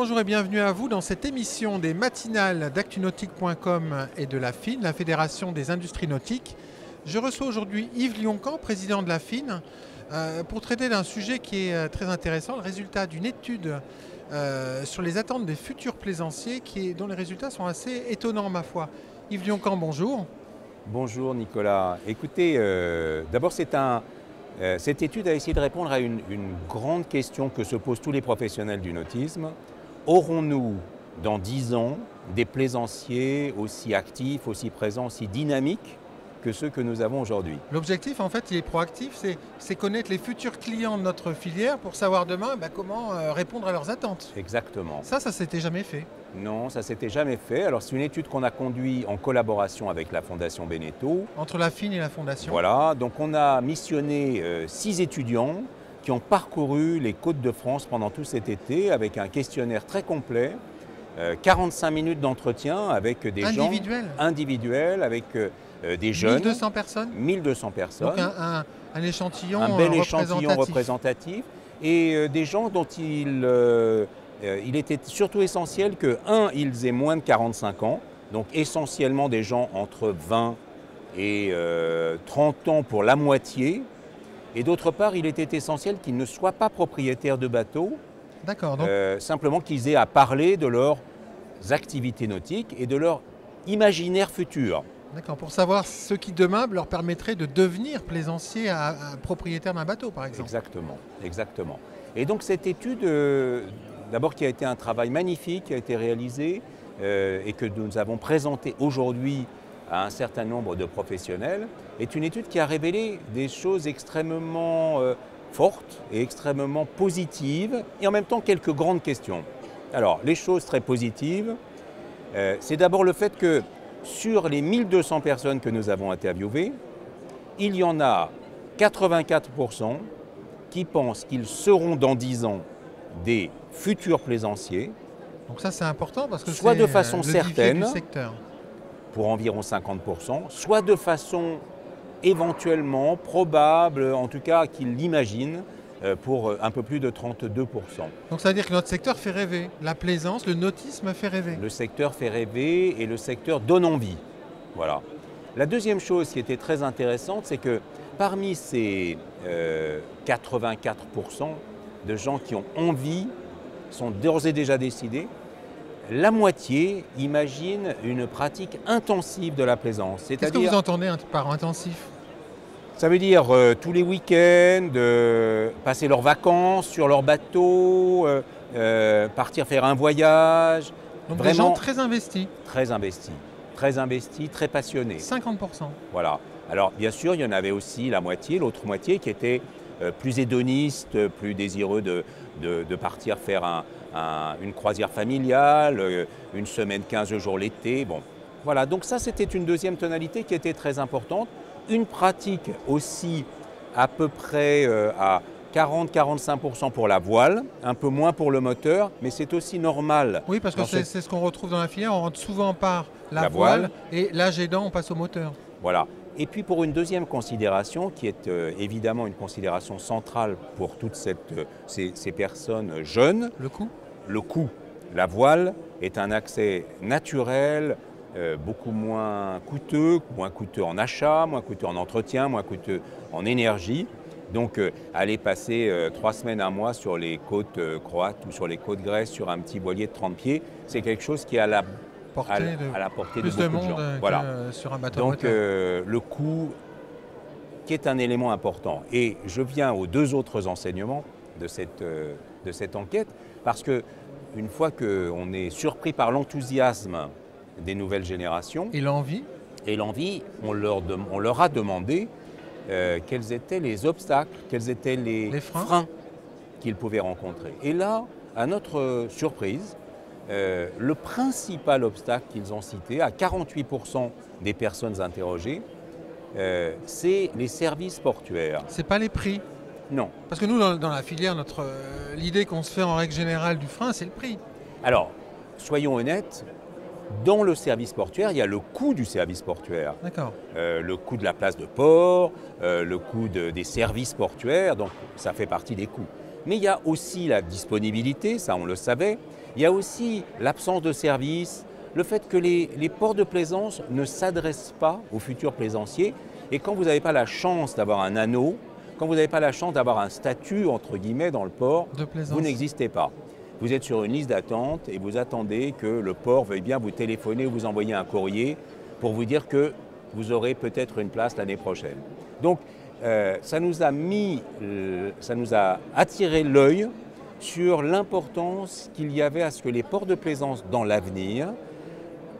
Bonjour et bienvenue à vous dans cette émission des matinales d'actunautique.com et de la FIN, la Fédération des industries nautiques. Je reçois aujourd'hui Yves Lioncan, président de la FIN, pour traiter d'un sujet qui est très intéressant, le résultat d'une étude sur les attentes des futurs plaisanciers dont les résultats sont assez étonnants, ma foi. Yves Lioncan, bonjour. Bonjour Nicolas. Écoutez, d'abord cette étude a essayé de répondre à une grande question que se posent tous les professionnels du nautisme. Aurons-nous dans 10 ans des plaisanciers aussi actifs, aussi présents, aussi dynamiques que ceux que nous avons aujourd'hui? L'objectif, en fait, il est proactif, c'est connaître les futurs clients de notre filière pour savoir demain comment répondre à leurs attentes. Exactement. Ça s'était jamais fait. Non, ça s'était jamais fait. Alors c'est une étude qu'on a conduite en collaboration avec la Fondation Beneteau. Entre la FIN et la Fondation. Voilà, donc on a missionné 6 étudiants qui ont parcouru les côtes de France pendant tout cet été avec un questionnaire très complet, 45 minutes d'entretien avec des gens individuels, avec des jeunes. 1200 personnes 1200 personnes. Donc un échantillon un bel échantillon représentatif et des gens dont il était surtout essentiel que, ils aient moins de 45 ans, donc essentiellement des gens entre 20 et 30 ans pour la moitié, et d'autre part, il était essentiel qu'ils ne soient pas propriétaires de bateaux, simplement qu'ils aient à parler de leurs activités nautiques et de leur imaginaire futur. D'accord, pour savoir ce qui demain leur permettrait de devenir plaisancier à propriétaire d'un bateau, par exemple. Exactement, exactement. Et donc cette étude, d'abord qui a été un travail magnifique, qui a été réalisé et que nous avons présenté aujourd'hui à un certain nombre de professionnels, est une étude qui a révélé des choses extrêmement fortes et extrêmement positives et en même temps quelques grandes questions. Alors les choses très positives, c'est d'abord le fait que sur les 1200 personnes que nous avons interviewées, il y en a 84% qui pensent qu'ils seront dans 10 ans des futurs plaisanciers. Donc ça c'est important parce que soit de façon certaine, du secteur. Pour environ 50%, soit de façon éventuellement probable, en tout cas qu'ils l'imaginent, pour un peu plus de 32%. Donc ça veut dire que notre secteur fait rêver, la plaisance, le nautisme fait rêver. Le secteur fait rêver et le secteur donne envie. Voilà. La deuxième chose qui était très intéressante, c'est que parmi ces 84% de gens qui ont envie, sont d'ores et déjà décidés, la moitié imagine une pratique intensive de la plaisance. Qu'est-ce que vous entendez par intensif ? Ça veut dire tous les week-ends, passer leurs vacances sur leur bateau, partir faire un voyage. Donc vraiment, des gens très investis. Très investis, très passionnés. 50%. Voilà. Alors bien sûr, il y en avait aussi la moitié, l'autre moitié qui était plus hédoniste, plus désireux de partir faire une croisière familiale, une semaine, 15 jours l'été. Bon. Voilà, donc ça c'était une deuxième tonalité qui était très importante. Une pratique aussi à peu près à 40-45% pour la voile, un peu moins pour le moteur, mais c'est aussi normal. Oui, parce que c'est ce qu'on retrouve dans la filière, on rentre souvent par la voile et l'âge aidant, on passe au moteur. Voilà. Et puis pour une deuxième considération, qui est évidemment une considération centrale pour toutes ces personnes jeunes. Le coût ? Le coût. La voile est un accès naturel, beaucoup moins coûteux en achat, moins coûteux en entretien, moins coûteux en énergie. Donc aller passer 3 semaines, un mois sur les côtes croates ou sur les côtes grecques sur un petit voilier de 30 pieds, c'est quelque chose qui est à la portée de beaucoup de gens. Voilà. Sur un bateau donc le coût qui est un élément important. Et je viens aux 2 autres enseignements de cette enquête, parce qu'une fois qu'on est surpris par l'enthousiasme des nouvelles générations et l'envie, on leur a demandé quels étaient les obstacles, quels étaient les freins qu'ils pouvaient rencontrer. Et là, à notre surprise, le principal obstacle qu'ils ont cité, à 48% des personnes interrogées, c'est les services portuaires. C'est pas les prix? Non. Parce que nous, dans la filière, l'idée qu'on se fait en règle générale du frein, c'est le prix. Alors, soyons honnêtes, dans le service portuaire, il y a le coût du service portuaire. D'accord. Le coût de la place de port, le coût des services portuaires, donc ça fait partie des coûts. Mais il y a aussi la disponibilité, ça on le savait, Il y a aussi l'absence de service, le fait que les ports de plaisance ne s'adressent pas aux futurs plaisanciers. Et quand vous n'avez pas la chance d'avoir un anneau, quand vous n'avez pas la chance d'avoir un statut, entre guillemets, dans le port, vous n'existez pas. Vous êtes sur une liste d'attente et vous attendez que le port veuille bien vous téléphoner ou vous envoyer un courrier pour vous dire que vous aurez peut-être une place l'année prochaine. Donc, ça nous a attiré l'œil sur l'importance qu'il y avait à ce que les ports de plaisance dans l'avenir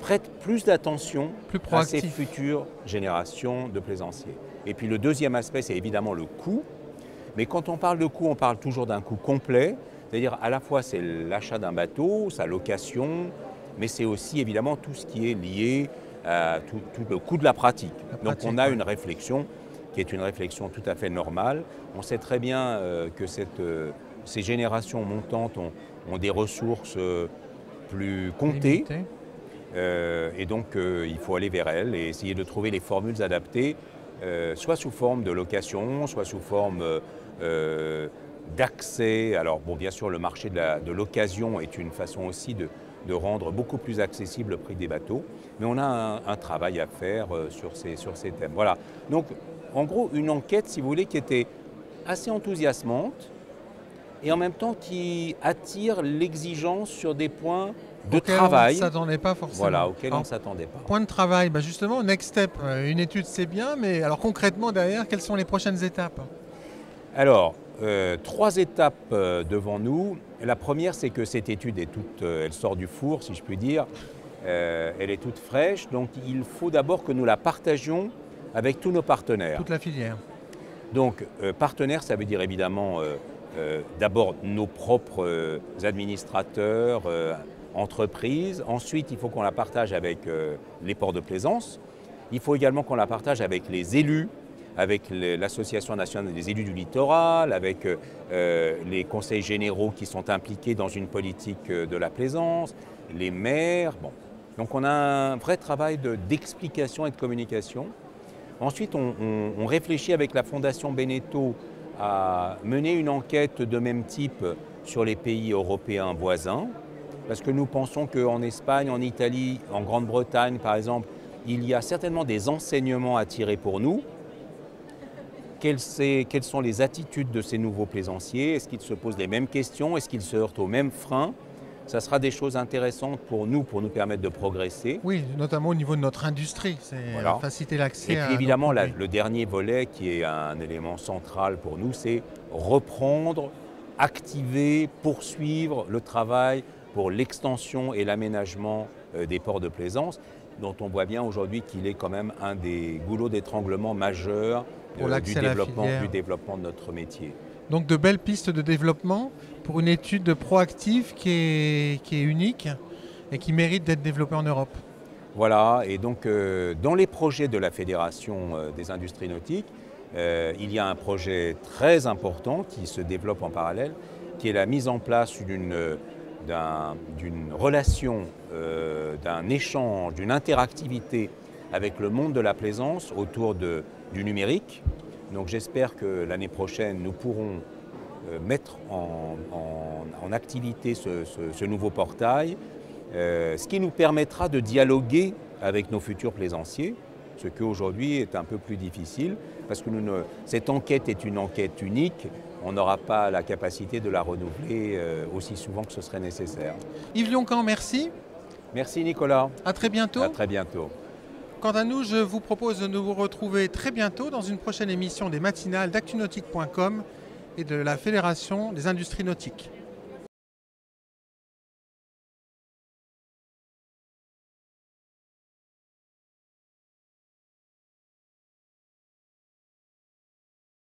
prêtent plus d'attention à ces futures générations de plaisanciers. Et puis le deuxième aspect, c'est évidemment le coût. Mais quand on parle de coût, on parle toujours d'un coût complet. C'est-à-dire à la fois c'est l'achat d'un bateau, sa location, mais c'est aussi évidemment tout ce qui est lié à tout le coût de la pratique. Donc on a une réflexion qui est une réflexion tout à fait normale. On sait très bien que ces générations montantes ont des ressources plus comptées. Et donc il faut aller vers elles et essayer de trouver les formules adaptées, soit sous forme de location, soit sous forme d'accès. Alors bon, bien sûr, le marché de l'occasion est une façon aussi de rendre beaucoup plus accessible le prix des bateaux, mais on a un travail à faire sur ces thèmes. Voilà. Donc, en gros, une enquête, si vous voulez, qui était assez enthousiasmante et en même temps qui attire l'exigence sur des points de travail. On ne s'attendait pas forcément. Voilà, auquel on ne s'attendait pas. Point de travail, justement, Next Step, une étude c'est bien, mais alors concrètement derrière, quelles sont les prochaines étapes? Alors, 3 étapes devant nous. La première, c'est que cette étude est elle sort du four, si je puis dire. Elle est toute fraîche, donc il faut d'abord que nous la partagions avec tous nos partenaires. Toute la filière. Donc, partenaires, ça veut dire évidemment d'abord nos propres administrateurs, entreprises. Ensuite, il faut qu'on la partage avec les ports de plaisance. Il faut également qu'on la partage avec les élus, avec l'Association nationale des élus du littoral, avec les conseils généraux qui sont impliqués dans une politique de la plaisance, les maires. Bon. Donc on a un vrai travail d'explication et de communication. Ensuite, on réfléchit avec la Fondation Beneteau à mener une enquête de même type sur les pays européens voisins, parce que nous pensons qu'en Espagne, en Italie, en Grande-Bretagne par exemple, il y a certainement des enseignements à tirer pour nous. Quelles sont les attitudes de ces nouveaux plaisanciers? Est-ce qu'ils se posent les mêmes questions? Est-ce qu'ils se heurtent aux mêmes freins? Ça sera des choses intéressantes pour nous permettre de progresser. Oui, notamment au niveau de notre industrie, c'est voilà. Faciliter l'accès. Et puis évidemment, le dernier volet qui est un élément central pour nous, c'est reprendre, activer, poursuivre le travail pour l'extension et l'aménagement des ports de plaisance, dont on voit bien aujourd'hui qu'il est quand même un des goulots d'étranglement majeurs du développement de notre métier. Donc de belles pistes de développement pour une étude proactive qui est unique et qui mérite d'être développée en Europe. Voilà, et donc dans les projets de la Fédération des industries nautiques, il y a un projet très important qui se développe en parallèle, qui est la mise en place d'une relation, d'un échange, d'une interactivité avec le monde de la plaisance autour du numérique. Donc j'espère que l'année prochaine, nous pourrons mettre en activité ce nouveau portail, ce qui nous permettra de dialoguer avec nos futurs plaisanciers, ce qui aujourd'hui est un peu plus difficile, parce que cette enquête est une enquête unique. On n'aura pas la capacité de la renouveler aussi souvent que ce serait nécessaire. Yves Lioncan, merci. Merci Nicolas. À très bientôt. À très bientôt. Quant à nous, je vous propose de nous retrouver très bientôt dans une prochaine émission des matinales d'actunautique.com et de la Fédération des industries nautiques.